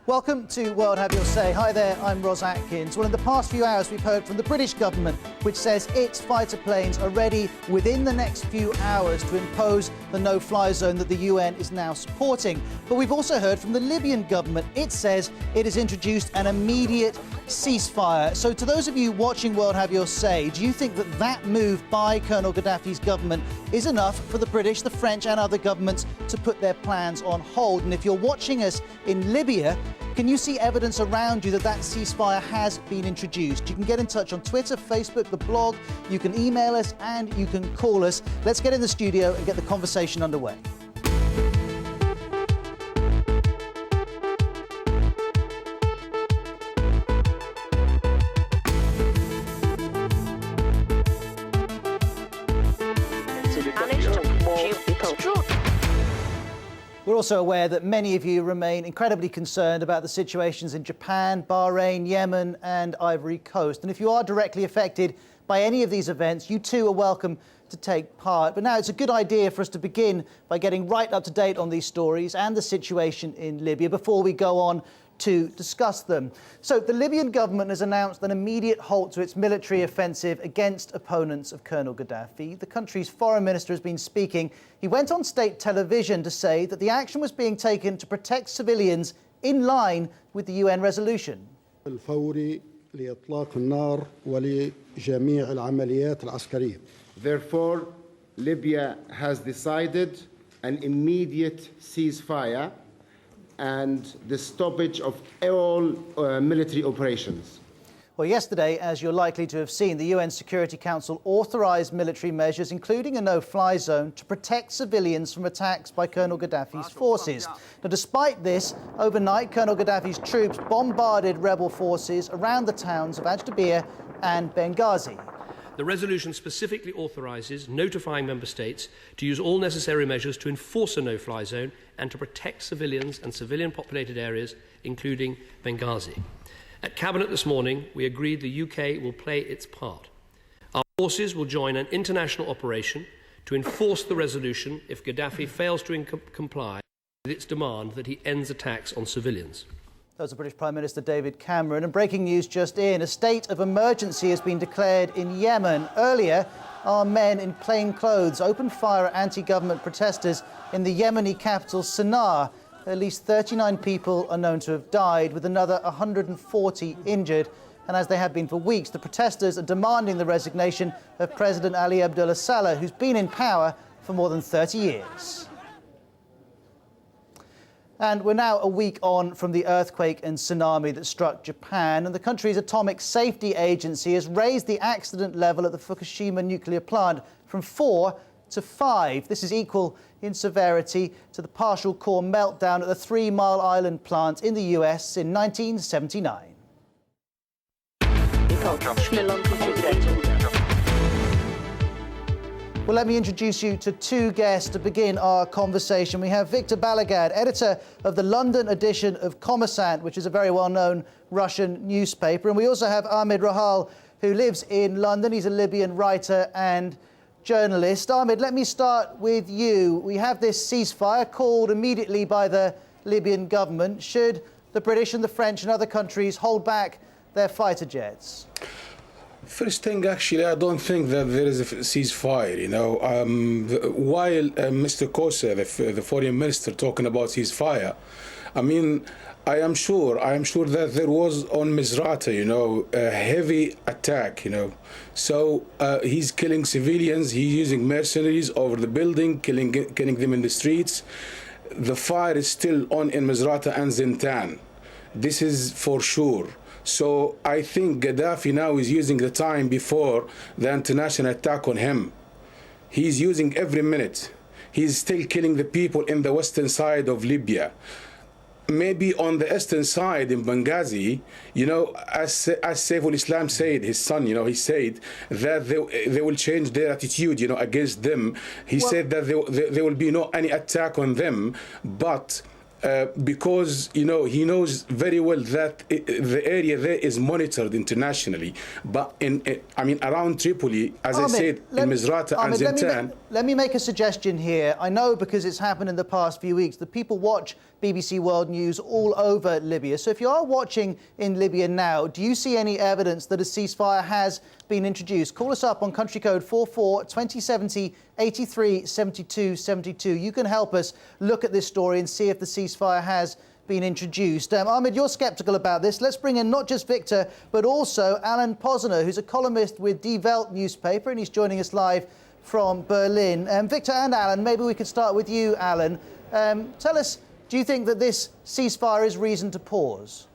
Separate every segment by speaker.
Speaker 1: Welcome to World Have Your Say. Hi there, I'm Ros Atkins. Well, in the past few hours, we've heard from the British government, which says its fighter planes are ready within the next few hours to impose the no-fly zone that the UN is now supporting. But we've also heard from the Libyan government. It says it has introduced an immediate ceasefire. So to those of you watching World Have Your Say, do you think that that move by Colonel Gaddafi's government is enough for the British, the French and other governments to put their plans on hold? And if you're watching us in Libya, can you see evidence around you that that ceasefire has been introduced? You can get in touch on Twitter, Facebook, the blog, you can email us and you can call us. Let's get in the studio and get the conversation underway. We're also aware that many of you remain incredibly concerned about the situations in Japan, Bahrain, Yemen and Ivory Coast. And if you are directly affected by any of these events, you too are welcome to take part. But now it's a good idea for us to begin by getting right up to date on these stories and the situation in Libya before we go on to discuss them. So the Libyan government has announced an immediate halt to its military offensive against opponents of Colonel Gaddafi. The country's foreign minister has been speaking. He went on state television to say that the action was being taken to protect civilians in line with the UN resolution.
Speaker 2: الفوري لإطلاق النار ولجميع العمليات العسكرية.
Speaker 3: Therefore, Libya has decided an immediate ceasefire and the stoppage of all military operations.
Speaker 1: Well, yesterday, as you're likely to have seen, the UN Security Council authorised military measures, including a no-fly zone, to protect civilians from attacks by Colonel Gaddafi's forces. Now, despite this, overnight, Colonel Gaddafi's troops bombarded rebel forces around the towns of Ajdabiya and Benghazi.
Speaker 4: The resolution specifically authorises notifying member states to use all necessary measures to enforce a no-fly zone and to protect civilians and civilian-populated areas, including Benghazi. At Cabinet this morning, we agreed the UK will play its part. Our forces will join an international operation to enforce the resolution if Gaddafi fails to comply with its demand that he ends attacks on civilians.
Speaker 1: That was the British Prime Minister David Cameron. And breaking news just in, a state of emergency has been declared in Yemen. Earlier, armed men in plain clothes opened fire at anti-government protesters in the Yemeni capital, Sana'a. At least 39 people are known to have died, with another 140 injured. And as they have been for weeks, the protesters are demanding the resignation of President Ali Abdullah Saleh, who's been in power for more than 30 years. And we're now a week on from the earthquake and tsunami that struck Japan, and the country's atomic safety agency has raised the accident level at the Fukushima nuclear plant from 4 to 5. This is equal in severity to the partial core meltdown at the 3 Mile Island plant in the US in 1979. Well, let me introduce you to two guests to begin our conversation. We have Viktor Balagad, editor of the London edition of Kommersant, which is a very well-known Russian newspaper. And we also have Ahmed Rahal, who lives in London. He's a Libyan writer and journalist. Ahmed, let me start with you. We have this ceasefire called immediately by the Libyan government. Should the British and the French and other countries hold back their fighter jets?
Speaker 5: First thing, actually, I don't think that there is a ceasefire, you know. While Mr. Kosa, the foreign minister, talking about ceasefire, I mean, I am sure that there was on Misrata, you know, a heavy attack, you know. So he's killing civilians, he's using mercenaries over the building, killing them in the streets. The fire is still on in Misrata and Zintan. This is for sure. So I think Gaddafi now is using the time before the international attack on him. He's using every minute. He's still killing the people in the western side of Libya. Maybe on the eastern side in Benghazi, you know, as Saiful Islam said, his son, you know, he said that they will change their attitude, you know, against them. He said that there will be no any attack on them, but because, you know, he knows very well that the area there is monitored internationally. But I mean, around Tripoli, as I said, in Misrata and Zintan.
Speaker 1: Let me make a suggestion here. I know because it's happened in the past few weeks that people watch BBC World News all over Libya. So if you are watching in Libya now, do you see any evidence that a ceasefire has been introduced? Call us up on country code 44 2070 83 72 72. You can help us look at this story and see if the ceasefire has been introduced. Ahmed, you're sceptical about this. Let's bring in not just Victor, but also Alan Posner, who's a columnist with Die Welt newspaper, and he's joining us live from Berlin. Victor and Alan, maybe we could start with you, Alan. Tell us, do you think that this ceasefire is reason to pause?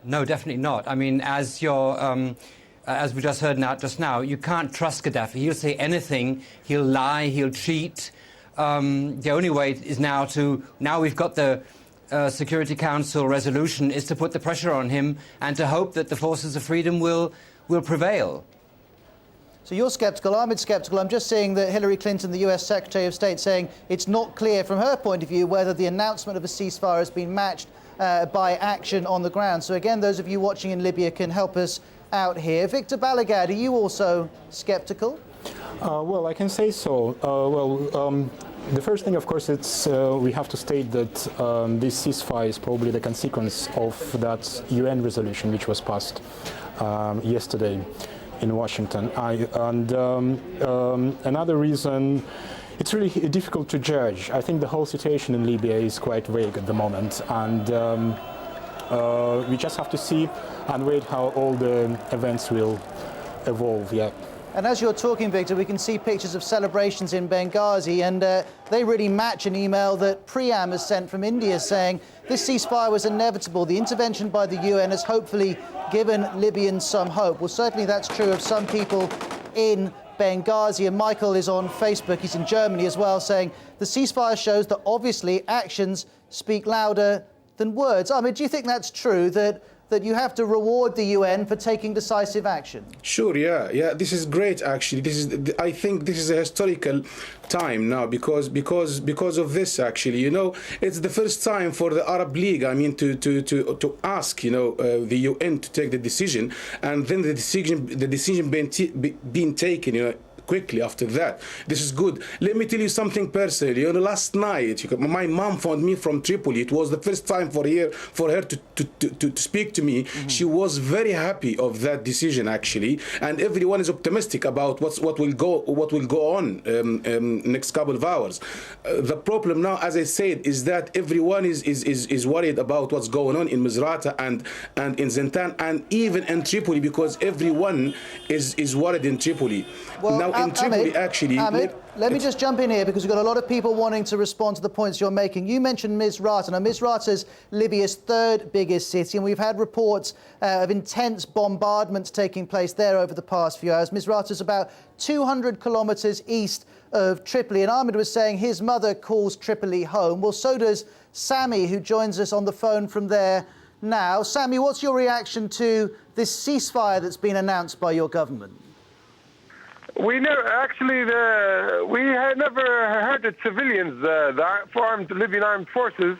Speaker 6: No, definitely not. I mean, as we just heard just now, you can't trust Gaddafi. He'll say anything. He'll lie. He'll cheat. The only way is now we've got the Security Council resolution, is to put the pressure on him and to hope that the forces of freedom will prevail.
Speaker 1: So you're sceptical, Ahmed's sceptical. I'm just seeing that Hillary Clinton, the US Secretary of State, saying it's not clear from her point of view whether the announcement of a ceasefire has been matched by action on the ground. So again, those of you watching in Libya can help us out here. Victor Balagad, are you also sceptical?
Speaker 7: Well, I can say so. The first thing, of course, it's we have to state that this ceasefire is probably the consequence of that UN resolution which was passed yesterday in Washington. Another reason, it's really difficult to judge. I think the whole situation in Libya is quite vague at the moment, and we just have to see and wait how all the events will evolve. Yeah.
Speaker 1: And as you're talking, Victor, we can see pictures of celebrations in Benghazi, and they really match an email that Priam has sent from India saying this ceasefire was inevitable. The intervention by the UN has hopefully given Libyans some hope. Well, certainly that's true of some people in Benghazi. And Michael is on Facebook, he's in Germany as well, saying the ceasefire shows that obviously actions speak louder than words. I mean, do you think that's true, that you have to reward the UN for taking decisive action?
Speaker 5: Sure, yeah. This is great, actually. I think this is a historical time now because of this, actually. You know, it's the first time for the Arab League, I mean, to ask, you know, the UN to take the decision, and then the decision being taken, you know, quickly after that. This is good. Let me tell you something personally. You know, last night, my mom phoned me from Tripoli. It was the first time for her to speak to me. Mm-hmm. She was very happy of that decision, actually, and everyone is optimistic about what will go on next couple of hours. The problem now, as I said, is that everyone is worried about what's going on in Misrata and in Zintan and even in Tripoli, because everyone is worried in Tripoli.
Speaker 1: Well,
Speaker 5: now in Tripoli, actually...
Speaker 1: Let me just jump in here, because we've got a lot of people wanting to respond to the points you're making. You mentioned Misrata. Now, Misrata's Libya's third biggest city, and we've had reports of intense bombardments taking place there over the past few hours. Misrata's about 200 kilometres east of Tripoli, and Ahmed was saying his mother calls Tripoli home. Well, so does Sami, who joins us on the phone from there now. Sami, what's your reaction to this ceasefire that's been announced by your government?
Speaker 8: We had never heard that civilians, the Libyan armed forces,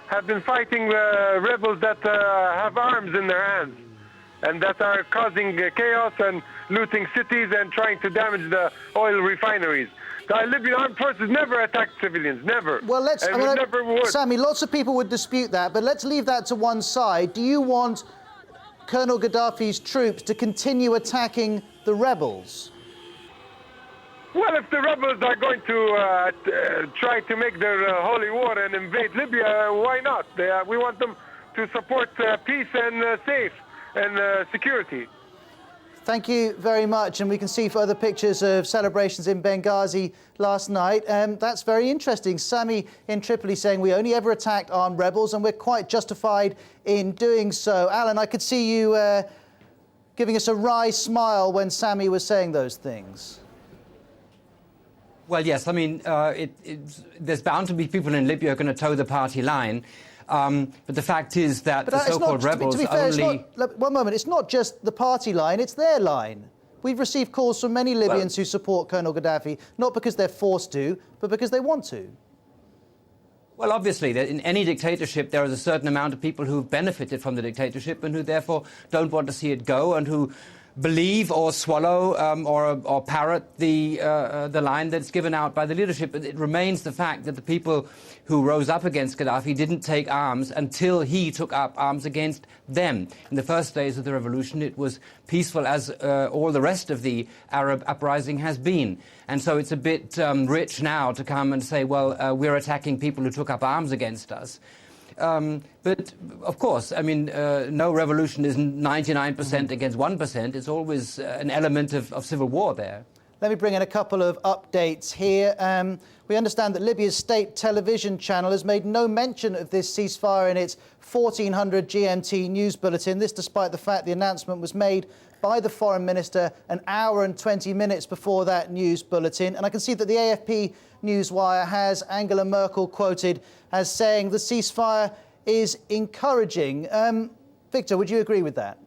Speaker 8: have been fighting the rebels that have arms in their hands and that are causing chaos and looting cities and trying to damage the oil refineries. The Libyan armed forces never attacked civilians, never.
Speaker 1: Well,
Speaker 8: never would.
Speaker 1: Sami, lots of people would dispute that, but let's leave that to one side. Do you want Colonel Gaddafi's troops to continue attacking the rebels?
Speaker 8: Well, if the rebels are going to try to make their holy war and invade Libya, why not? We want them to support peace and safe and security.
Speaker 1: Thank you very much. And we can see further pictures of celebrations in Benghazi last night. That's very interesting. Sami in Tripoli saying we only ever attacked armed rebels and we're quite justified in doing so. Alan, I could see you giving us a wry smile when Sami was saying those things.
Speaker 6: Well, yes, I mean, there's bound to be people in Libya who are going to toe the party line. But the fact is that the so-called rebels
Speaker 1: to be fair,
Speaker 6: only...
Speaker 1: one moment, it's not just the party line, it's their line. We've received calls from many Libyans who support Colonel Gaddafi, not because they're forced to, but because they want to.
Speaker 6: Well, obviously, in any dictatorship, there is a certain amount of people who've benefited from the dictatorship and who therefore don't want to see it go and who believe or swallow or parrot the line that's given out by the leadership. But it remains the fact that the people who rose up against Gaddafi didn't take arms until he took up arms against them. In the first days of the revolution, it was peaceful as all the rest of the Arab uprising has been. And so it's a bit rich now to come and say, well, we're attacking people who took up arms against us. But, of course, I mean, no revolution is 99% against 1%. It's always an element of civil war there.
Speaker 1: Let me bring in a couple of updates here. We understand that Libya's state television channel has made no mention of this ceasefire in its 1400 GMT news bulletin. This despite the fact the announcement was made by the foreign minister an hour and 20 minutes before that news bulletin. And I can see that the AFP Newswire has Angela Merkel quoted as saying the ceasefire is encouraging. Victor, would you agree with that?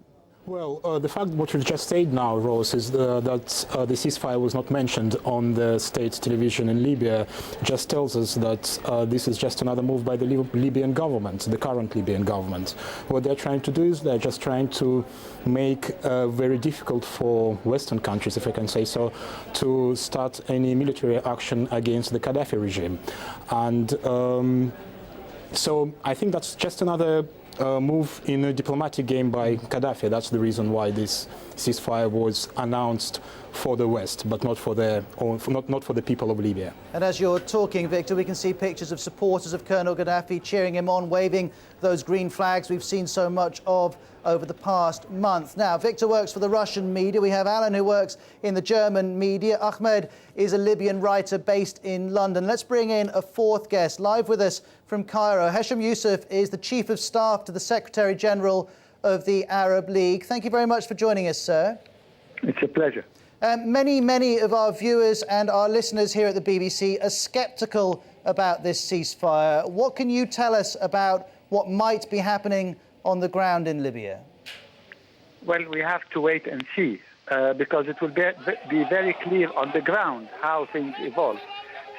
Speaker 7: Well, the fact what you just said now, Rose, is that the ceasefire was not mentioned on the state television in Libya just tells us that this is just another move by the Libyan government, the current Libyan government. What they're trying to do is they're just trying to make very difficult for Western countries, if I can say so, to start any military action against the Gaddafi regime. And so I think that's just another move in a diplomatic game by Gaddafi. That's the reason why this ceasefire was announced for the West, but not for their own, not for the people of Libya.
Speaker 1: And as you're talking, Victor, we can see pictures of supporters of Colonel Gaddafi cheering him on, waving those green flags we've seen so much of over the past month. Now, Victor works for the Russian media. We have Alan, who works in the German media. Ahmed is a Libyan writer based in London. Let's bring in a fourth guest. Live with us from Cairo, Hesham Yusuf is the Chief of Staff to the Secretary General of the Arab League. Thank you very much for joining us, sir.
Speaker 9: It's a pleasure.
Speaker 1: Many of our viewers and our listeners here at the BBC are sceptical about this ceasefire. What can you tell us about what might be happening on the ground in Libya?
Speaker 9: Well, we have to wait and see, because it will be very clear on the ground how things evolve.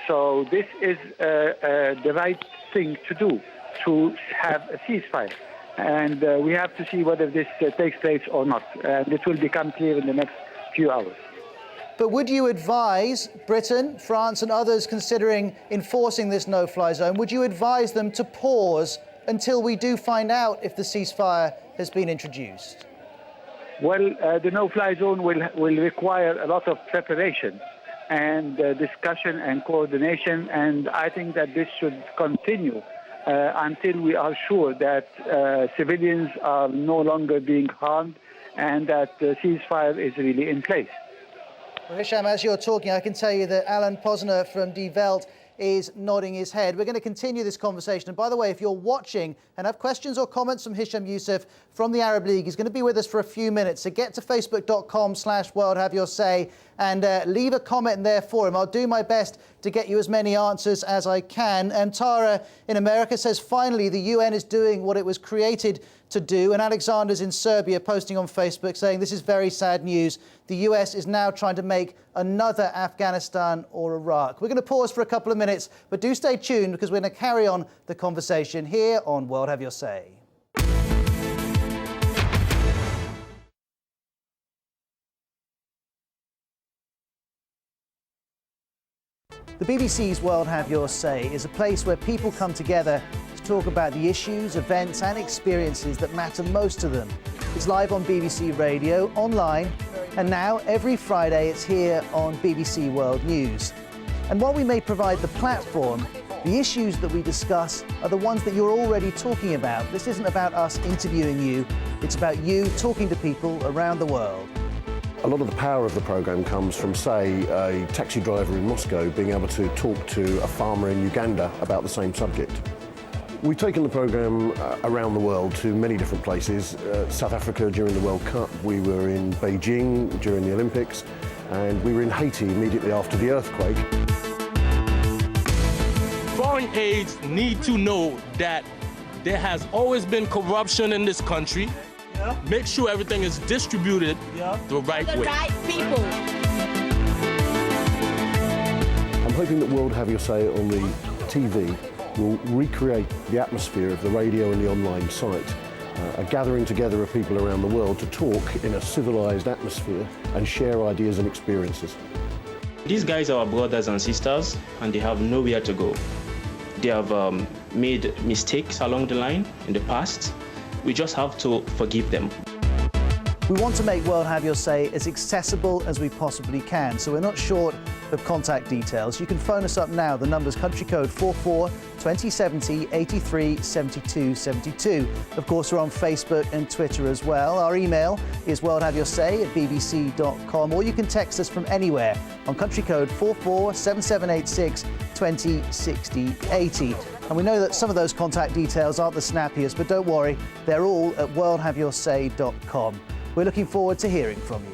Speaker 9: So this is the right thing to do, to have a ceasefire. And we have to see whether this takes place or not. And it will become clear in the next few hours.
Speaker 1: But would you advise Britain, France and others considering enforcing this no-fly zone, would you advise them to pause until we do find out if the ceasefire has been introduced?
Speaker 9: Well, the no-fly zone will require a lot of preparation and discussion and coordination, and I think that this should continue until we are sure that civilians are no longer being harmed and that the ceasefire is really in place.
Speaker 1: Well, Hisham, as you're talking, I can tell you that Alan Posner from Die Welt is nodding his head. We're going to continue this conversation. And by the way, if you're watching and have questions or comments from Hisham Yusuf from the Arab League, he's going to be with us for a few minutes. So get to facebook.com/worldhaveyoursay and leave a comment there for him. I'll do my best to get you as many answers as I can. And Tara in America says, finally, the UN is doing what it was created to do. And Alexander's in Serbia posting on Facebook saying, this is very sad news. The US is now trying to make another Afghanistan or Iraq. We're going to pause for a couple of minutes, but do stay tuned because we're going to carry on the conversation here on World Have Your Say. The BBC's World Have Your Say is a place where people come together to talk about the issues, events and experiences that matter most to them. It's live on BBC Radio, online, and now every Friday it's here on BBC World News. And while we may provide the platform, the issues that we discuss are the ones that you're already talking about. This isn't about us interviewing you, it's about you talking to people around the world.
Speaker 10: A lot of the power of the programme comes from, say, a taxi driver in Moscow being able to talk to a farmer in Uganda about the same subject. We've taken the programme around the world to many different places. South Africa during the World Cup, we were in Beijing during the Olympics, and we were in Haiti immediately after the earthquake.
Speaker 11: Foreign aids need to know that there has always been corruption in this country. Yeah. Make sure everything is distributed the right way.
Speaker 12: Right people.
Speaker 10: I'm hoping that World Have Your Say on the TV will recreate the atmosphere of the radio and the online site, a gathering together of people around the world to talk in a civilized atmosphere and share ideas and experiences.
Speaker 12: These guys are our brothers and sisters, and they have nowhere to go. They have made mistakes along the line in the past. We just have to forgive them.
Speaker 1: We want to make World Have Your Say as accessible as we possibly can, so we're not short of contact details. You can phone us up now. The number's country code 44 2070 83 72 72. Of course, we're on Facebook and Twitter as well. Our email is worldhaveyoursay@bbc.com, or you can text us from anywhere on country code 44 7786 20 60 80. And we know that some of those contact details aren't the snappiest, but don't worry, they're all at worldhaveyoursay.com. We're looking forward to hearing from you.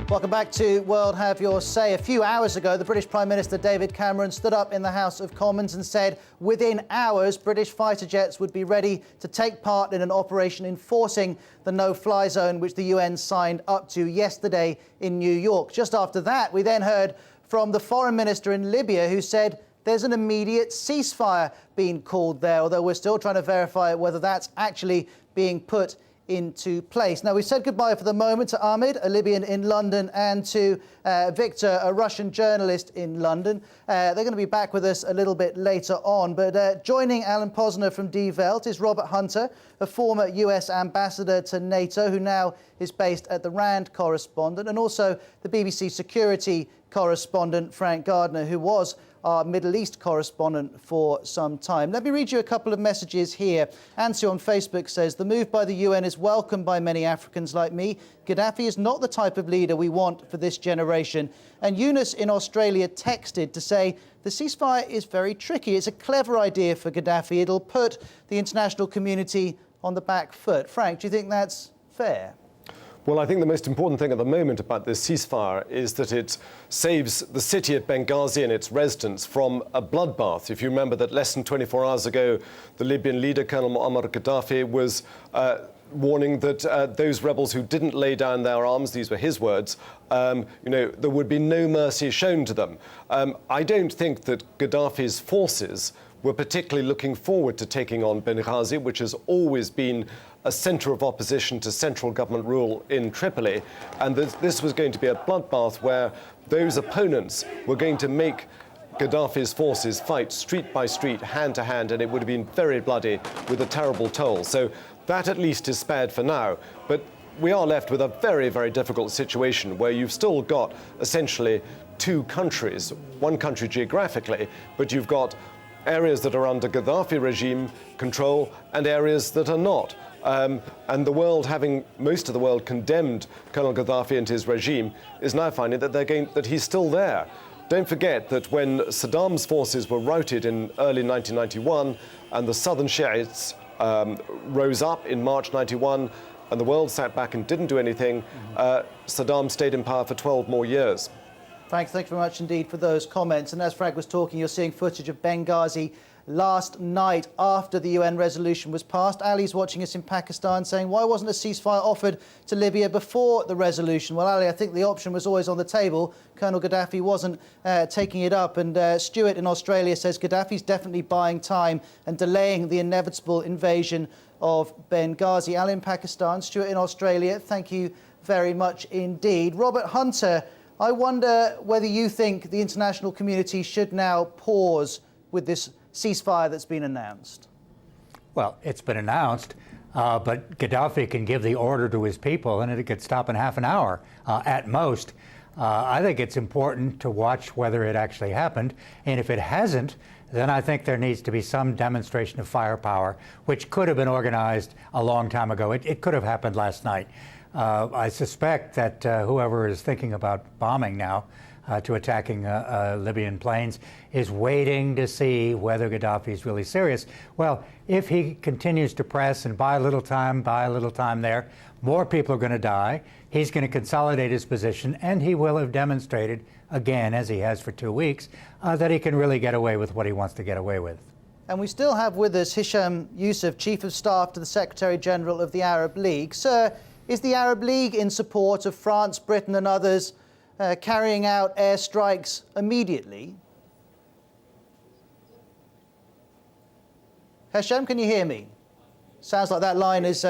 Speaker 1: Welcome back to World Have Your Say. A few hours ago, the British Prime Minister David Cameron stood up in the House of Commons and said within hours, British fighter jets would be ready to take part in an operation enforcing the no-fly zone, which the UN signed up to yesterday in New York. Just after that, we then heard from the foreign minister in Libya, who said there's an immediate ceasefire being called there, although we're still trying to verify whether that's actually being put into place. Now, we said goodbye for the moment to Ahmed, a Libyan in London, and to Victor, a Russian journalist in London. They're going to be back with us a little bit later on. But joining Alan Posner from Die Welt is Robert Hunter, a former US ambassador to NATO, who now is based at the RAND correspondent, and also the BBC security correspondent, Frank Gardner, who was our Middle East correspondent for some time. Let me read you a couple of messages here. Ansu on Facebook says, the move by the UN is welcomed by many Africans like me. Gaddafi is not the type of leader we want for this generation. And Eunice in Australia texted to say, the ceasefire is very tricky. It's a clever idea for Gaddafi. It'll put the international community on the back foot. Frank, do you think that's fair?
Speaker 13: Well, I think the most important thing at the moment about this ceasefire is that it saves the city of Benghazi and its residents from a bloodbath. If you remember that less than 24 hours ago, the Libyan leader, Colonel Muammar Gaddafi, was warning that those rebels who didn't lay down their arms, these were his words, there would be no mercy shown to them. I don't think that Gaddafi's forces were particularly looking forward to taking on Benghazi, which has always been a centre of opposition to central government rule in Tripoli. And this was going to be a bloodbath where those opponents were going to make Gaddafi's forces fight street by street, hand to hand, and it would have been very bloody with a terrible toll. So that at least is spared for now. But we are left with a very, very difficult situation where you've still got essentially two countries, one country geographically, but you've got areas that are under Gaddafi regime control and areas that are not. And the world, having most of the world condemned Colonel Gaddafi and his regime, is now finding that he's still there. Don't forget that when Saddam's forces were routed in early 1991 and the southern Shiites rose up in March 91 and the world sat back and didn't do anything, Saddam stayed in power for 12 more years.
Speaker 1: Frank, thank you very much indeed for those comments. And as Frank was talking, you're seeing footage of Benghazi last night after the UN resolution was passed. Ali's watching us in Pakistan saying, why wasn't a ceasefire offered to Libya before the resolution? Well, Ali, I think the option was always on the table. Colonel Gaddafi wasn't taking it up. And Stuart in Australia says Gaddafi's definitely buying time and delaying the inevitable invasion of Benghazi. Ali in Pakistan, Stuart in Australia, thank you very much indeed. Robert Hunter, I wonder whether you think the international community should now pause with this ceasefire that's been announced.
Speaker 14: Well, it's been announced, but Gaddafi can give the order to his people and it could stop in half an hour at most. I think it's important to watch whether it actually happened, and if it hasn't, then I think there needs to be some demonstration of firepower, which could have been organized a long time ago. It could have happened last night. I suspect that whoever is thinking about bombing now to attacking Libyan planes is waiting to see whether Gaddafi is really serious. Well, if he continues to press and buy a little time there, more people are going to die. He's going to consolidate his position, and he will have demonstrated, again, as he has for 2 weeks, that he can really get away with what he wants to get away with.
Speaker 1: And we still have with us Hisham Yusuf, Chief of Staff to the Secretary General of the Arab League. Sir, Is the Arab League in support of France, Britain and others carrying out airstrikes immediately? Hesham, can you hear me? Sounds like that line is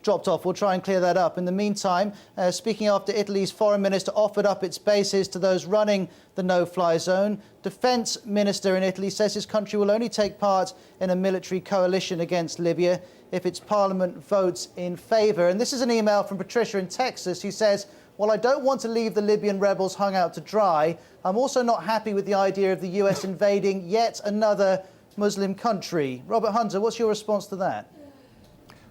Speaker 1: dropped off. We'll try and clear that up. In the meantime, speaking after Italy's foreign minister offered up its bases to those running the no-fly zone, defence minister in Italy says his country will only take part in a military coalition against Libya if its parliament votes in favour. And this is an email from Patricia in Texas who says, while I don't want to leave the Libyan rebels hung out to dry, I'm also not happy with the idea of the US invading yet another Muslim country. Robert Hunter, what's your response to that?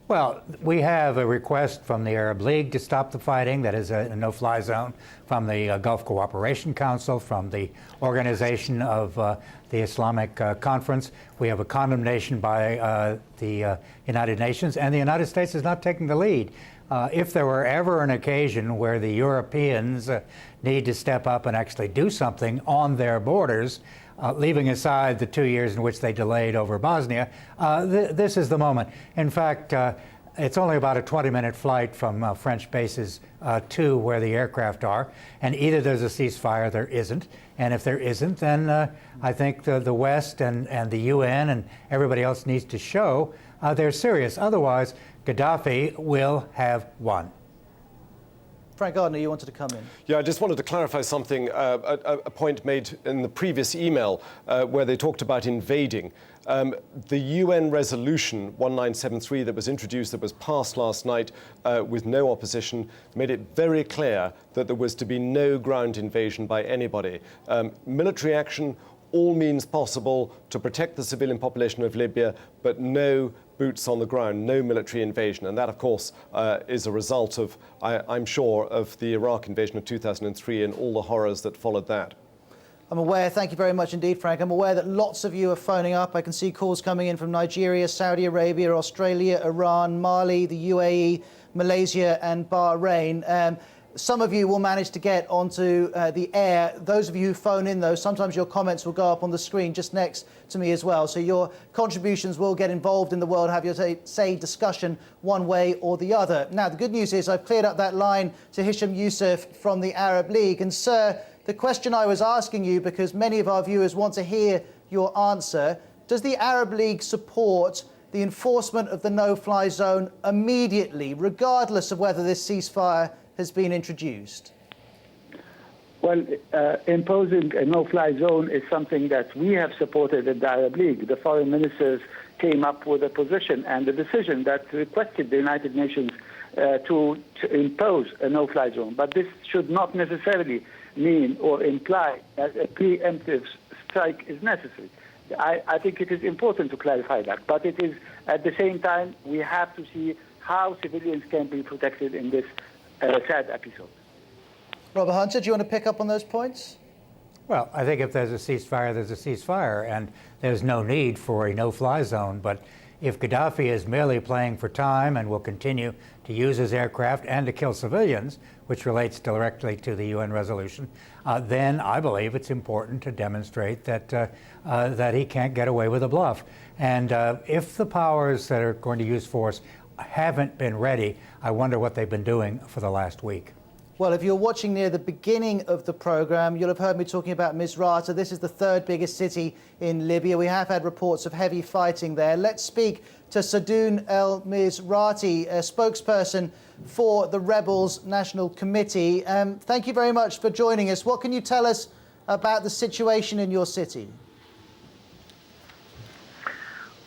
Speaker 14: Well, we have a request from the Arab League to stop the fighting, that is a no-fly zone, from the Gulf Cooperation Council, from the Organization of the Islamic Conference. We have a condemnation by the United Nations, and the United States is not taking the lead. If there were ever an occasion where the Europeans need to step up and actually do something on their borders, leaving aside the 2 years in which they delayed over Bosnia, this is the moment. In fact, it's only about a 20-minute flight from French bases to where the aircraft are, and either there's a ceasefire or there isn't. And if there isn't, then I think the West and the UN and everybody else needs to show they're serious. Otherwise, Gaddafi will have won.
Speaker 1: Frank Gardner, you wanted to come in.
Speaker 13: Yeah, I just wanted to clarify something, a point made in the previous email where they talked about invading. The UN resolution 1973 that was introduced, that was passed last night with no opposition, made it very clear that there was to be no ground invasion by anybody. Military action, all means possible to protect the civilian population of Libya, but no boots on the ground, no military invasion. And that, of course, is a result of, I'm sure, of the Iraq invasion of 2003 and all the horrors that followed that.
Speaker 1: I'm aware, thank you very much indeed, Frank. I'm aware that lots of you are phoning up. I can see calls coming in from Nigeria, Saudi Arabia, Australia, Iran, Mali, the UAE, Malaysia and Bahrain. Some of you will manage to get onto the air. Those of you who phone in, though, sometimes your comments will go up on the screen just next to me as well. So your contributions will get involved in the world, have your say discussion one way or the other. Now, the good news is I've cleared up that line to Hisham Youssef from the Arab League. And, sir, the question I was asking you, because many of our viewers want to hear your answer, does the Arab League support the enforcement of the no-fly zone immediately, regardless of whether this ceasefire has been introduced?
Speaker 9: Well, imposing a no-fly zone is something that we have supported in the Arab League. The foreign ministers came up with a position and a decision that requested the United Nations to impose a no-fly zone. But this should not necessarily mean or imply that a preemptive strike is necessary. I think it is important to clarify that. But it is, at the same time, we have to see how civilians can be protected in this sad episode.
Speaker 1: Robert Hunter, do you want to pick up on those points?
Speaker 14: Well, I think if there's a ceasefire, there's a ceasefire, and there's no need for a no-fly zone. But if Gaddafi is merely playing for time and will continue to use his aircraft and to kill civilians, which relates directly to the UN resolution, then I believe it's important to demonstrate that that he can't get away with a bluff. And if the powers that are going to use force haven't been ready, I wonder what they've been doing for the last week.
Speaker 1: Well, if you're watching near the beginning of the programme, you'll have heard me talking about Misrata. This is the third biggest city in Libya. We have had reports of heavy fighting there. Let's speak to Sadoun El Misrati, a spokesperson for the Rebels National Committee. Thank you very much for joining us. What can you tell us about the situation in your city?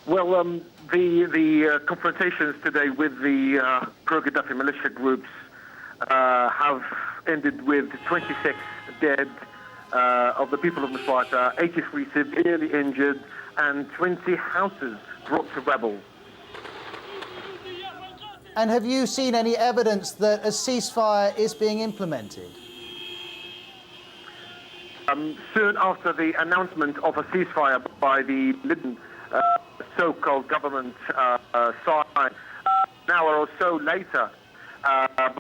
Speaker 15: Well, the confrontations today with the pro-Gaddafi militia groups have ended with 26 dead of the people of Misrata, 83 severely injured, and 20 houses brought to rebels.
Speaker 1: And have you seen any evidence that a ceasefire is being implemented?
Speaker 15: Soon after the announcement of a ceasefire by the Libyan so-called government side, an hour or so later,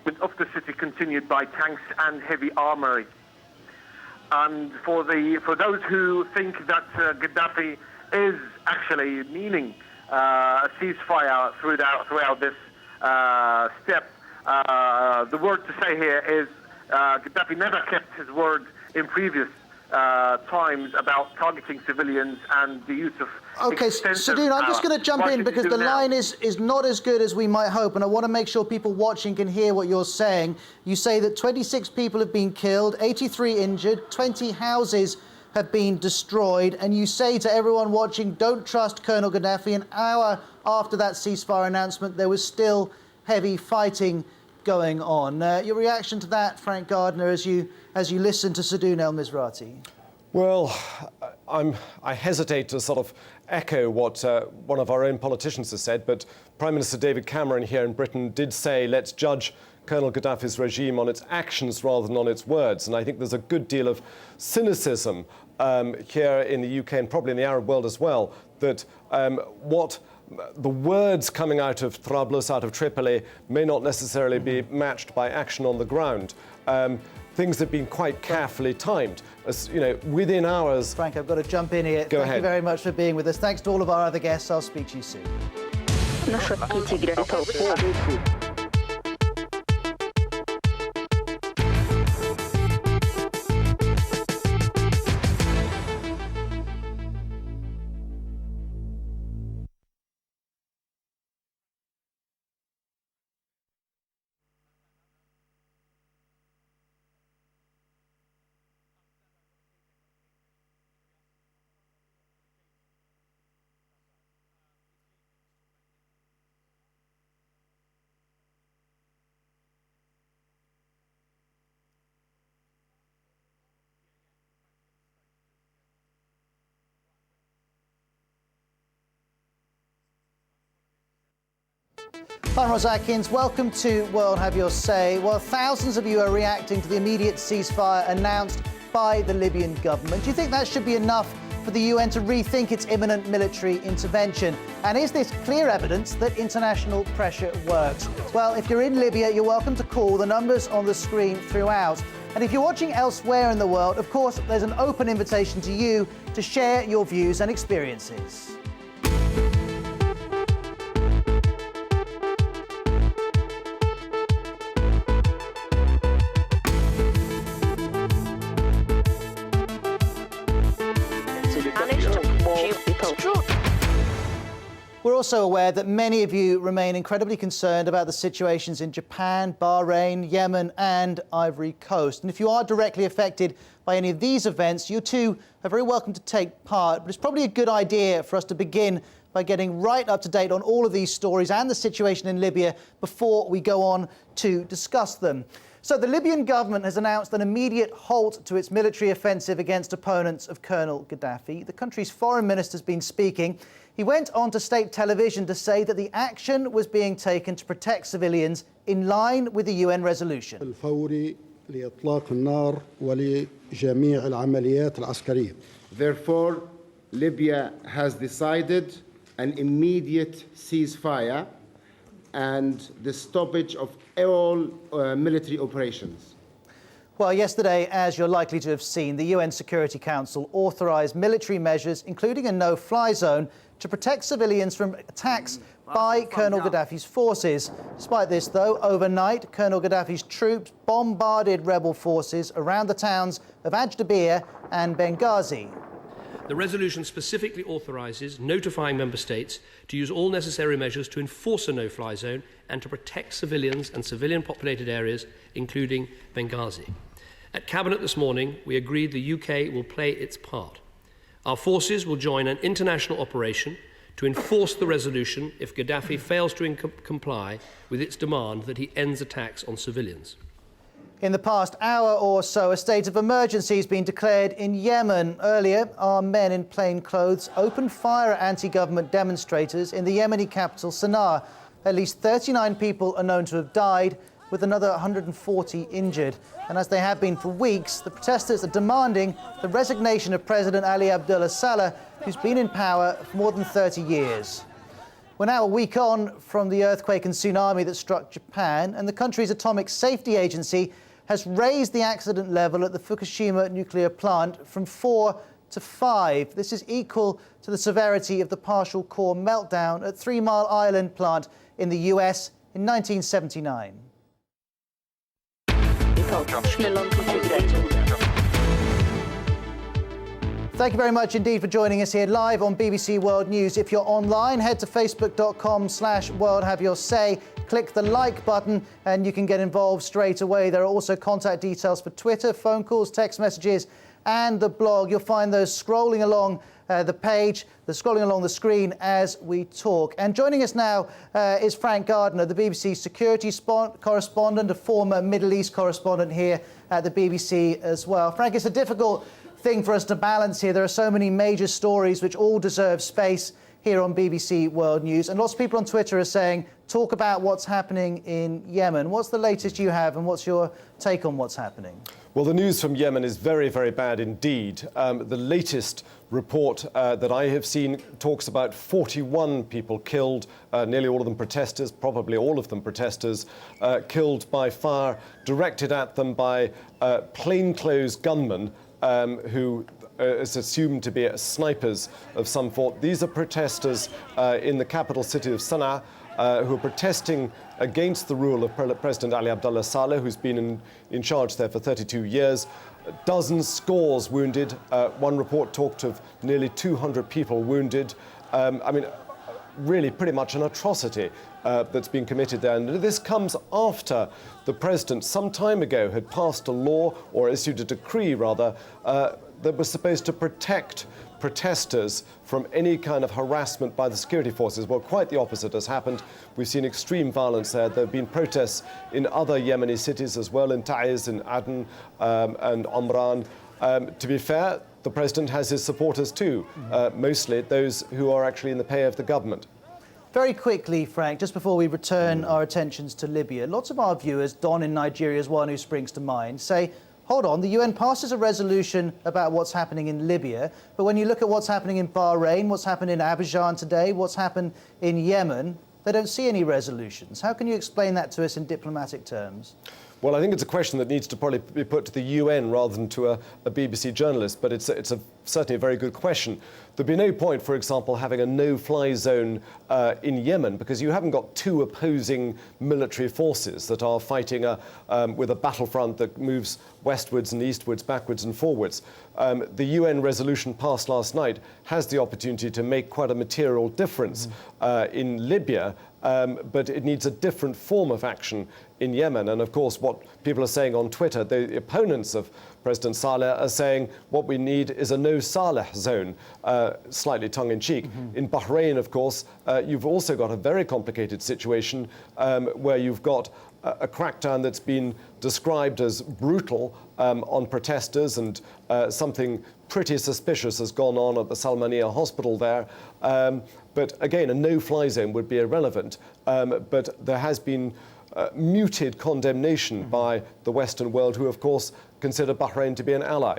Speaker 15: movement of the city continued by tanks and heavy armory. And for those who think that Gaddafi is actually meaning a ceasefire throughout this step, The word to say here is Gaddafi never kept his word in previous times about targeting civilians and the use of
Speaker 1: Sadoun, I'm just going to jump in because the line is not as good as we might hope, and I want to make sure people watching can hear what you're saying. You say that 26 people have been killed, 83 injured, 20 houses have been destroyed, and you say to everyone watching, don't trust Colonel Gaddafi. An hour after that ceasefire announcement, there was still heavy fighting going on. Your reaction to that, Frank Gardner, as you listen to Sadoun El-Misrati?
Speaker 13: Well, I hesitate to sort of echo what one of our own politicians has said, but Prime Minister David Cameron here in Britain did say, let's judge Colonel Gaddafi's regime on its actions rather than on its words. And I think there's a good deal of cynicism here in the UK and probably in the Arab world as well, that what the words coming out of Trablus, out of Tripoli, may not necessarily be matched by action on the ground. Things have been quite carefully timed. As, you know, within hours...
Speaker 1: Frank, I've got to jump in here.
Speaker 13: Go ahead.
Speaker 1: Thank you very much for being with us. Thanks to all of our other guests. I'll speak to you soon. I'm Ros Atkins. Welcome to World Have Your Say. Well, thousands of you are reacting to the immediate ceasefire announced by the Libyan government. Do you think that should be enough for the UN to rethink its imminent military intervention? And is this clear evidence that international pressure works? Well, if you're in Libya, you're welcome to call the numbers on the screen throughout. And if you're watching elsewhere in the world, of course, there's an open invitation to you to share your views and experiences. We're also aware that many of you remain incredibly concerned about the situations in Japan, Bahrain, Yemen and Ivory Coast. And if you are directly affected by any of these events, you too are very welcome to take part. But it's probably a good idea for us to begin by getting right up to date on all of these stories and the situation in Libya before we go on to discuss them. So the Libyan government has announced an immediate halt to its military offensive against opponents of Colonel Gaddafi. The country's foreign minister's been speaking. He went on to state television to say that the action was being taken to protect civilians in line with the UN resolution.
Speaker 2: الفوري لإطلاق النار ولجميع العمليات العسكرية.
Speaker 3: Therefore, Libya has decided an immediate ceasefire and the stoppage of all military operations.
Speaker 1: Well, yesterday, as you're likely to have seen, the UN Security Council authorised military measures, including a no-fly zone, to protect civilians from attacks by Colonel Gaddafi's forces. Despite this, though, overnight, Colonel Gaddafi's troops bombarded rebel forces around the towns of Ajdabir and Benghazi.
Speaker 4: The resolution specifically authorises notifying member states to use all necessary measures to enforce a no-fly zone and to protect civilians and civilian-populated areas, including Benghazi. At Cabinet this morning, we agreed the UK will play its part. Our forces will join an international operation to enforce the resolution if Gaddafi fails to comply with its demand that he ends attacks on civilians.
Speaker 1: In the past hour or so, a state of emergency has been declared in Yemen. Earlier, armed men in plain clothes opened fire at anti-government demonstrators in the Yemeni capital, Sana'a. At least 39 people are known to have died, with another 140 injured. And as they have been for weeks, the protesters are demanding the resignation of President Ali Abdullah Saleh, who's been in power for more than 30 years. We're now a week on from the earthquake and tsunami that struck Japan, and the country's Atomic Safety Agency has raised the accident level at the Fukushima nuclear plant from 4 to 5. This is equal to the severity of the partial core meltdown at 3 Mile Island plant in the US in 1979. Thank you very much indeed for joining us here live on BBC World News. If you're online, head to facebook.com/worldhaveyoursay. Click the like button and you can get involved straight away. There are also contact details for Twitter, phone calls, text messages, and the blog. You'll find those scrolling along the page, scrolling along the screen as we talk. And joining us now is Frank Gardner, the BBC security correspondent, a former Middle East correspondent here at the BBC as well. Frank, it's a difficult thing for us to balance here. There are so many major stories which all deserve space here on BBC World News. And lots of people on Twitter are saying, talk about what's happening in Yemen. What's the latest you have and what's your take on what's happening?
Speaker 13: Well, the news from Yemen is very, very bad indeed. The latest report that I have seen talks about 41 people killed, nearly all of them protesters, probably all of them protesters, killed by fire directed at them by plainclothes gunmen who is assumed to be snipers of some sort. These are protesters in the capital city of Sana'a who are protesting against the rule of President Ali Abdullah Saleh, who's been in charge there for 32 years. Dozens, scores wounded. One report talked of nearly 200 people wounded. I mean, really pretty much an atrocity that's been committed there. And this comes after the president some time ago had passed a law, or issued a decree rather, that was supposed to protect protesters from any kind of harassment by the security forces. Well, quite the opposite has happened. We've seen extreme violence there. There have been protests in other Yemeni cities as well, in Taiz, in Aden, and Omran. To be fair, the president has his supporters too, mostly those who are actually in the pay of the government.
Speaker 1: Very quickly, Frank, just before we return our attentions to Libya, lots of our viewers, Don in Nigeria is one who springs to mind, say, hold on, the UN passes a resolution about what's happening in Libya, but when you look at what's happening in Bahrain, what's happened in Abidjan today, what's happened in Yemen, they don't see any resolutions. How can you explain that to us in diplomatic terms?
Speaker 13: Well, I think it's a question that needs to probably be put to the UN rather than to a BBC journalist, but it's certainly a very good question. There'd be no point, for example, having a no-fly zone in Yemen, because you haven't got two opposing military forces that are fighting with a battlefront that moves westwards and eastwards, backwards and forwards. The UN resolution passed last night has the opportunity to make quite a material difference in Libya, but it needs a different form of action in Yemen. And of course, what people are saying on Twitter, the opponents of President Saleh are saying what we need is a no-Saleh zone, slightly tongue-in-cheek. In Bahrain, of course, you've also got a very complicated situation where you've got a crackdown that's been described as brutal on protesters, and something pretty suspicious has gone on at the Salmania hospital there. But again, a no-fly zone would be irrelevant. But there has been muted condemnation by the Western world, who, of course, consider Bahrain to be an ally.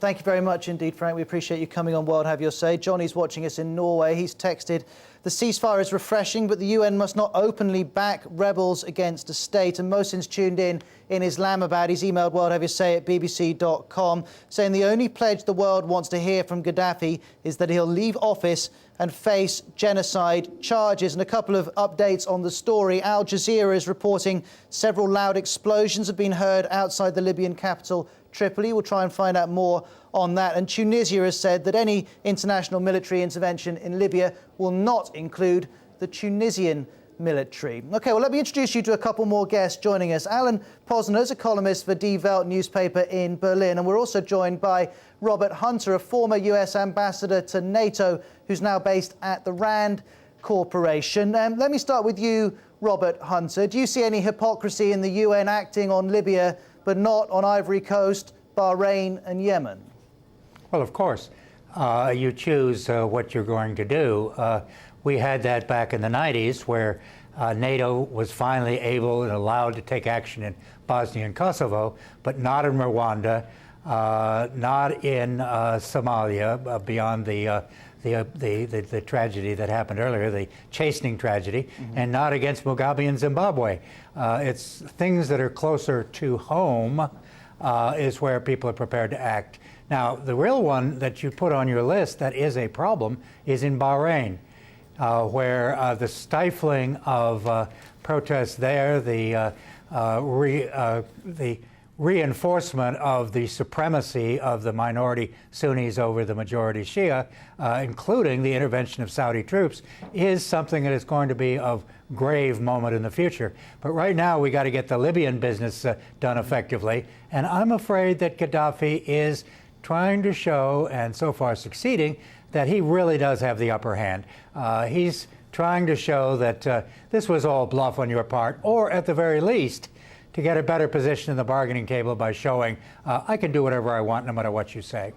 Speaker 1: Thank you very much indeed, Frank. We appreciate you coming on World Have Your Say. Johnny's watching us in Norway. He's texted, the ceasefire is refreshing, but the UN must not openly back rebels against a state. And Mohsin's tuned in Islamabad. He's emailed worldhaveyourSay@bbc.com, saying the only pledge the world wants to hear from Gaddafi is that he'll leave office and face genocide charges. And a couple of updates on the story. Al Jazeera is reporting several loud explosions have been heard outside the Libyan capital, Tripoli. We'll try and find out more on that. And Tunisia has said that any international military intervention in Libya will not include the Tunisian military. OK, well, let me introduce you to a couple more guests joining us. Alan Posner is a columnist for Die Welt newspaper in Berlin. And we're also joined by Robert Hunter, a former US ambassador to NATO, who's now based at the RAND Corporation. Let me start with you, Robert Hunter. Do you see any hypocrisy in the UN acting on Libya but not on Ivory Coast, Bahrain and Yemen?
Speaker 14: Well, of course. You choose what you're going to do. We had that back in the 90s where NATO was finally able and allowed to take action in Bosnia and Kosovo, but not in Rwanda, not in Somalia, beyond the tragedy that happened earlier, the chastening tragedy, and not against Mugabe in Zimbabwe. It's things that are closer to home is where people are prepared to act. Now, the real one that you put on your list that is a problem is in Bahrain, where the stifling of protests there, the reinforcement of the supremacy of the minority Sunnis over the majority Shia, including the intervention of Saudi troops, is something that is going to be of grave moment in the future. But right now, we got to get the Libyan business done effectively. And I'm afraid that Gaddafi is trying to show, and so far succeeding, that he really does have the upper hand. He's trying to show that this was all bluff on your part, or at the very least, to get a better position in the bargaining table by showing I can do whatever I want no matter what you say.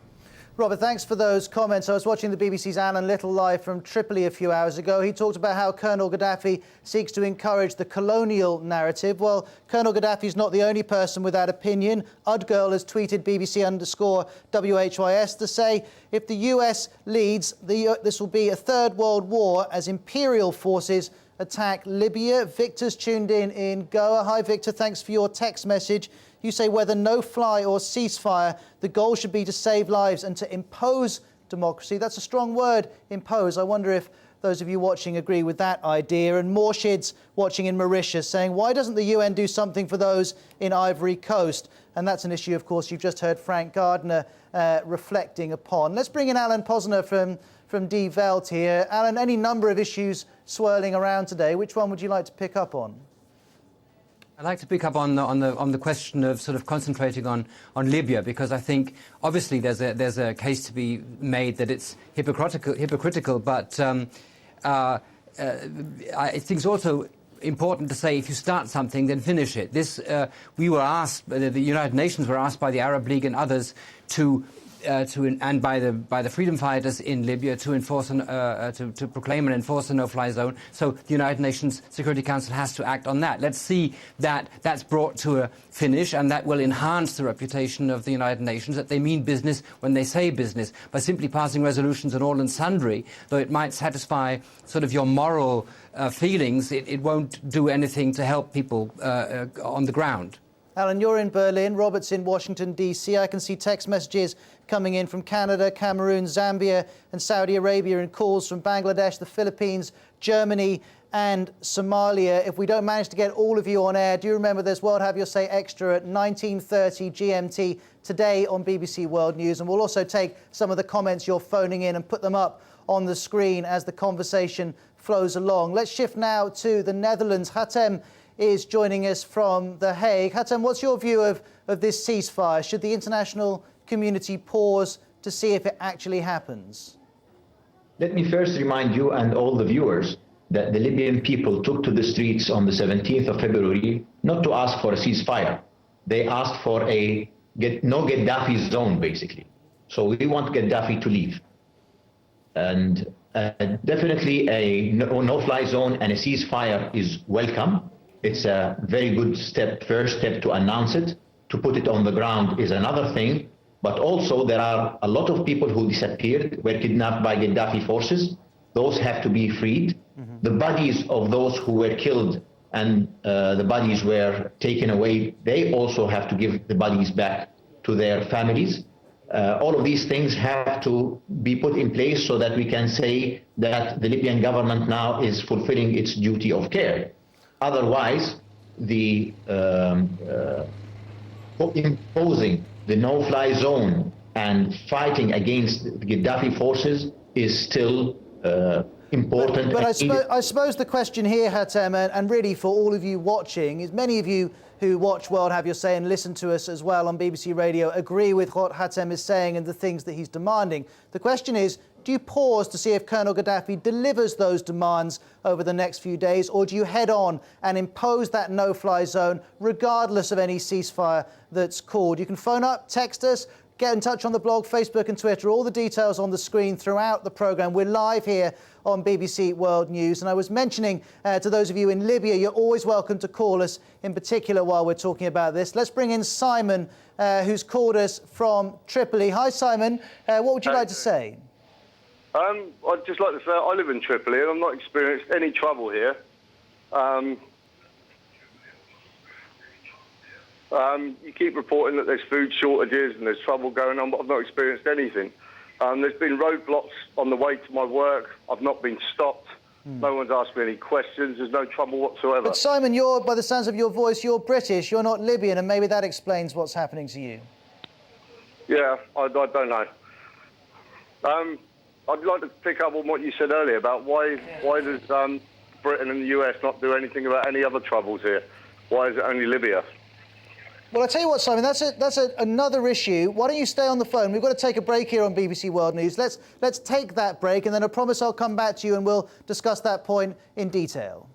Speaker 1: Robert, thanks for those comments. I was watching the BBC's Alan Little live from Tripoli a few hours ago. He talked about how Colonel Gaddafi seeks to encourage the colonial narrative. Well, Colonel Gaddafi is not the only person with that opinion. Udgirl has tweeted BBC_WHYS to say, if the US leads, this will be a third world war as imperial forces attack Libya. Victor's tuned in Goa. Hi, Victor. Thanks for your text message. You say whether no-fly or ceasefire, the goal should be to save lives and to impose democracy. That's a strong word, impose. I wonder if those of you watching agree with that idea. And Morshid's watching in Mauritius saying, why doesn't the UN do something for those in Ivory Coast? And that's an issue, of course, you've just heard Frank Gardner reflecting upon. Let's bring in Alan Posner from Die Welt here. Alan, any number of issues swirling around today. Which one would you like to pick up on?
Speaker 6: I'd like to pick up on the question of sort of concentrating on Libya, because I think obviously there's a case to be made that it's hypocritical, but I think it's also important to say if you start something, then finish it. We were asked, the United Nations were asked by the Arab League and others and by the freedom fighters in Libya to proclaim and enforce a no-fly zone. So the United Nations Security Council has to act on that. Let's see that that's brought to a finish, and that will enhance the reputation of the United Nations, that they mean business when they say business. By simply passing resolutions and all and sundry, though it might satisfy sort of your moral feelings, it won't do anything to help people on the ground.
Speaker 1: Alan, you're in Berlin. Robert's in Washington, D.C. I can see text messages coming in from Canada, Cameroon, Zambia and Saudi Arabia, and calls from Bangladesh, the Philippines, Germany and Somalia. If we don't manage to get all of you on air, do remember there's World Have Your Say Extra at 19:30 GMT today on BBC World News. And we'll also take some of the comments you're phoning in and put them up on the screen as the conversation flows along. Let's shift now to the Netherlands. Hatem is joining us from The Hague. Hatem, what's your view of this ceasefire? Should the international community pause to see if it actually happens?
Speaker 16: Let me first remind you and all the viewers that the Libyan people took to the streets on the 17th of February not to ask for a ceasefire. They asked for a no Gaddafi zone, basically. So we want Gaddafi to leave. And definitely a no-fly zone and a ceasefire is welcome. It's a very good first step to announce it. To put it on the ground is another thing. But also there are a lot of people who disappeared, were kidnapped by Gaddafi forces. Those have to be freed. Mm-hmm. The bodies of those who were killed and the bodies were taken away, they also have to give the bodies back to their families. All of these things have to be put in place so that we can say that the Libyan government now is fulfilling its duty of care. Otherwise, the imposing the no-fly zone and fighting against the Gaddafi forces is still important.
Speaker 1: But I suppose the question here, Hatem, and really for all of you watching, is many of you who watch World Have Your Say and listen to us as well on BBC Radio agree with what Hatem is saying and the things that he's demanding. The question is, do you pause to see if Colonel Gaddafi delivers those demands over the next few days, or do you head on and impose that no-fly zone regardless of any ceasefire that's called? You can phone up, text us, get in touch on the blog, Facebook and Twitter. All the details on the screen throughout the programme. We're live here on BBC World News. And I was mentioning to those of you in Libya, you're always welcome to call us, in particular while we're talking about this. Let's bring in Simon, who's called us from Tripoli. Hi, Simon. What would you like to say?
Speaker 17: I'd just like to say I live in Tripoli and I've not experienced any trouble here. You keep reporting that there's food shortages and there's trouble going on, but I've not experienced anything. There's been roadblocks on the way to my work. I've not been stopped. No one's asked me any questions. There's no trouble whatsoever.
Speaker 1: But Simon, by the sounds of your voice, you're British, you're not Libyan, and maybe that explains what's happening to you.
Speaker 17: Yeah, I don't know. I'd like to pick up on what you said earlier about why does Britain and the US not do anything about any other troubles here? Why is it only Libya?
Speaker 1: Well, I tell you what, Simon, that's another issue. Why don't you stay on the phone? We've got to take a break here on BBC World News. Let's take that break, and then I promise I'll come back to you and we'll discuss that point in detail.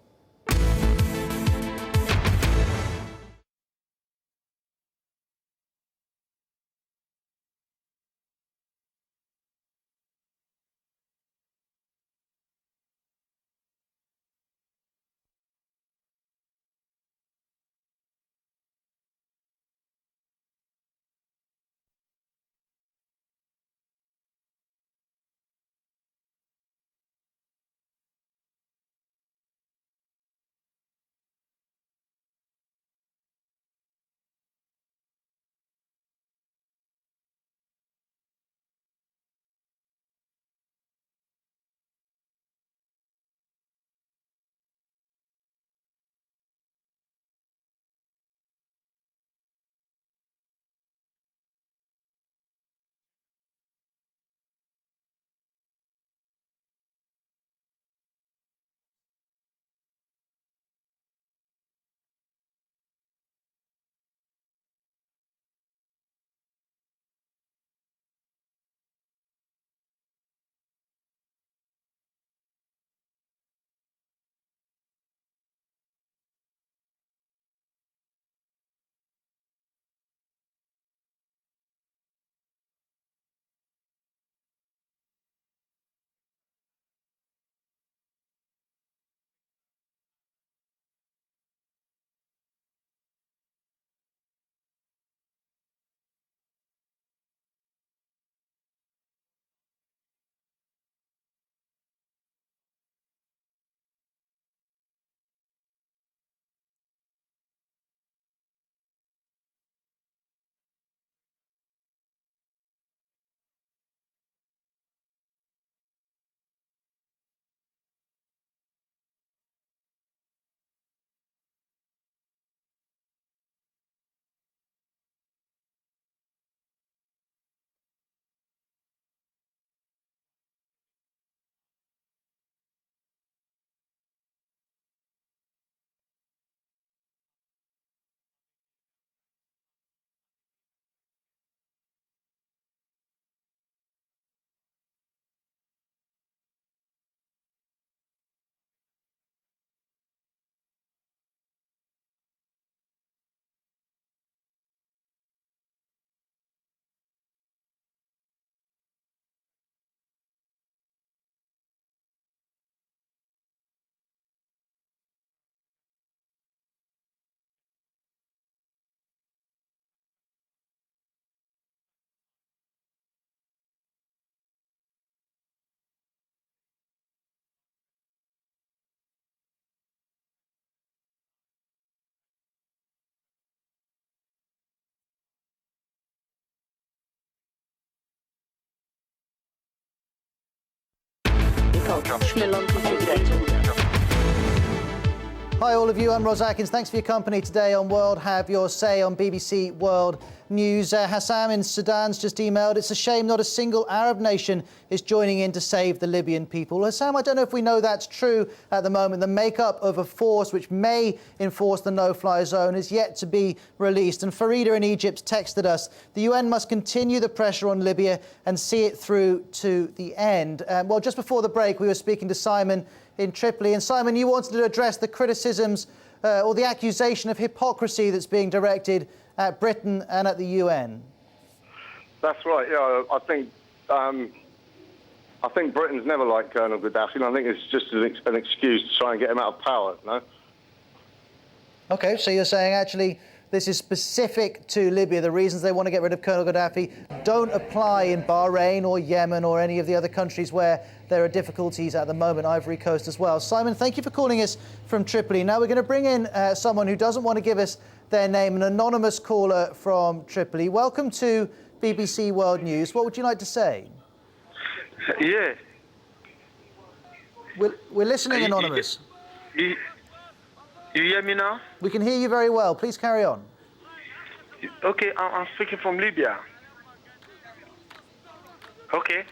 Speaker 1: Hi all of you, I'm Ros Atkins. Thanks for your company today on World Have Your Say on BBC World News. Hassam in Sudan's just emailed, it's a shame not a single Arab nation is joining in to save the Libyan people. Hassam, I don't know if we know that's true at the moment. The makeup of a force which may enforce the no-fly zone is yet to be released. And Farida in Egypt texted us, the UN must continue the pressure on Libya and see it through to the end. Well, just before the break, we were speaking to Simon in Tripoli. And Simon, you wanted to address the criticisms or the accusation of hypocrisy that's being directed at Britain and at the UN.
Speaker 17: That's right. Yeah, I think Britain's never liked Colonel Gaddafi, and I think it's just an excuse to try and get him out of power. No.
Speaker 1: Okay, so you're saying actually this is specific to Libya. The reasons they want to get rid of Colonel Gaddafi don't apply in Bahrain or Yemen or any of the other countries where there are difficulties at the moment, Ivory Coast as well. Simon, thank you for calling us from Tripoli. Now we're going to bring in someone who doesn't want to give us their name, an anonymous caller from Tripoli. Welcome to BBC World News. What would you like to say?
Speaker 18: Yeah.
Speaker 1: We're listening, Anonymous.
Speaker 15: You hear me now?
Speaker 1: We can hear you very well. Please carry on.
Speaker 15: Okay, I'm speaking from Libya. Okay.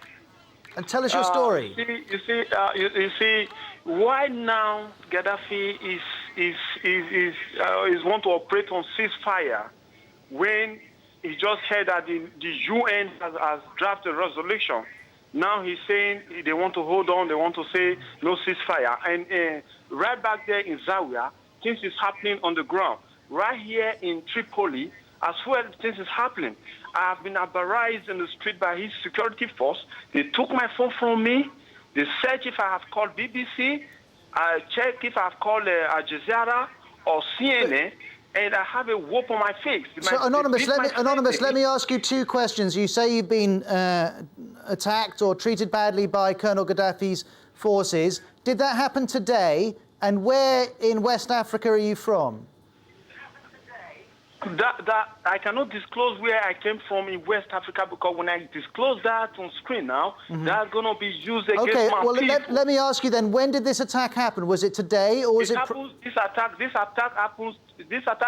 Speaker 1: And tell us your story.
Speaker 15: You see, why now Gaddafi is want to operate on ceasefire when he just heard that the UN has drafted a resolution. Now he's saying they want to hold on, they want to say no ceasefire. And right back there in Zawiya, things is happening on the ground. Right here in Tripoli, as well, things is happening. I have been barraged in the street by his security force. They took my phone from me. They search if I have called BBC. I check if I have called Al Jazeera or CNN. And I have a whoop on my face.
Speaker 1: So, Anonymous, let me ask you two questions. You say you've been attacked or treated badly by Colonel Gaddafi's forces. Did that happen today? And where in West Africa are you from?
Speaker 15: That I cannot disclose where I came from in West Africa, because when I disclose that on screen now, that's going to be used against my people.
Speaker 1: Okay, let me ask you then, when did this attack happen? Was it today or was it...
Speaker 15: This attack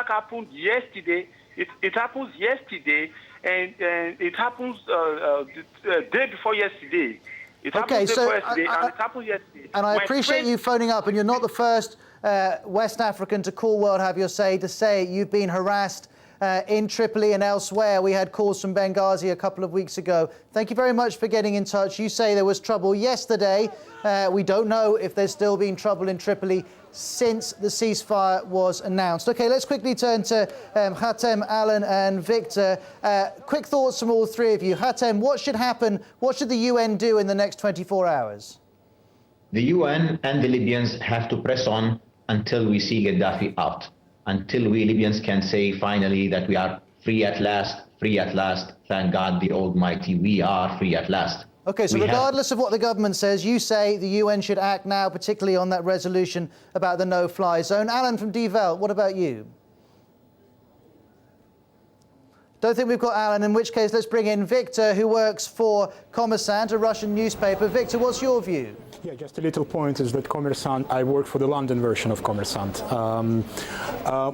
Speaker 15: happened yesterday. It happens yesterday, and it happens the day before yesterday. It happened before yesterday, and it happened yesterday.
Speaker 1: And I appreciate you phoning up, and you're not the first West African to call World Have Your Say to say you've been harassed in Tripoli and elsewhere. We had calls from Benghazi a couple of weeks ago. Thank you very much for getting in touch. You say there was trouble yesterday. We don't know if there's still been trouble in Tripoli since the ceasefire was announced. OK, let's quickly turn to Hatem, Alan and Victor. Quick thoughts from all three of you. Hatem, what should happen? What should the UN do in the next 24 hours?
Speaker 16: The UN and the Libyans have to press on until we see Gaddafi out, until we Libyans can say finally that we are free at last, free at last. Thank God the Almighty, we are free at last.
Speaker 1: OK, so regardless of what the government says, you say the UN should act now, particularly on that resolution about the no-fly zone. Alan from Die Welt, what about you? Don't think we've got Alan, in which case let's bring in Victor, who works for Kommersant, a Russian newspaper. Victor, what's your view?
Speaker 7: Yeah, just a little point is that Kommersant, I work for the London version of Kommersant.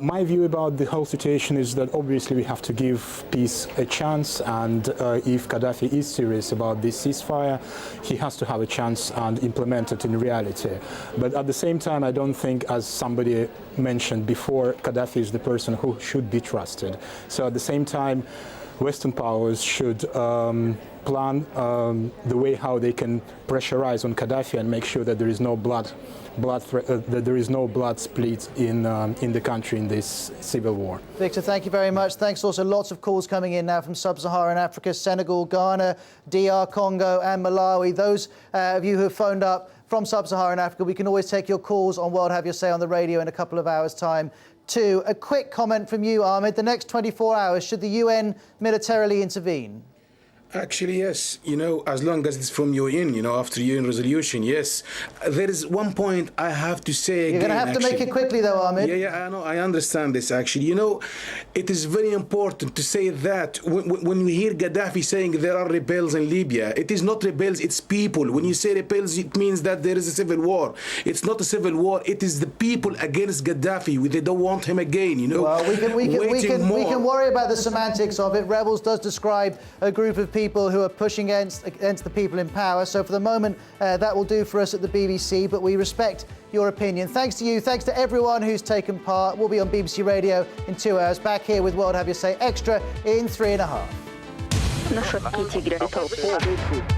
Speaker 7: My view about the whole situation is that obviously we have to give peace a chance, and if Gaddafi is serious about this ceasefire, he has to have a chance and implement it in reality. But at the same time, I don't think, as somebody mentioned before, Gaddafi is the person who should be trusted. So at the same time, Western powers should plan the way how they can pressurize on Gaddafi and make sure that there is no blood split in the country in this civil war.
Speaker 1: Victor, thank you very much. Thanks. Also, lots of calls coming in now from Sub-Saharan Africa, Senegal, Ghana, DR Congo, and Malawi. Those of you who have phoned up from Sub-Saharan Africa, we can always take your calls on World Have Your Say on the radio in a couple of hours' time too. A quick comment from you, Ahmed. The next 24 hours, should the UN militarily intervene?
Speaker 5: Actually, yes. You know, as long as it's from UN, you know, after UN resolution, yes. There is one point I have to say again.
Speaker 1: You're going to have to make it quickly, though, Ahmed.
Speaker 5: Yeah, I know. I understand this, actually. You know, it is very important to say that when we hear Gaddafi saying there are rebels in Libya, it is not rebels, it's people. When you say rebels, it means that there is a civil war. It's not a civil war. It is the people against Gaddafi. They don't want him again, you know.
Speaker 1: Well, we can worry about the semantics of it. Rebels does describe a group of people who are pushing against the people in power. So for the moment, that will do for us at the BBC, but we respect your opinion. Thanks to you. Thanks to everyone who's taken part. We'll be on BBC Radio in 2 hours. Back here with World Have Your Say Extra in 3.5.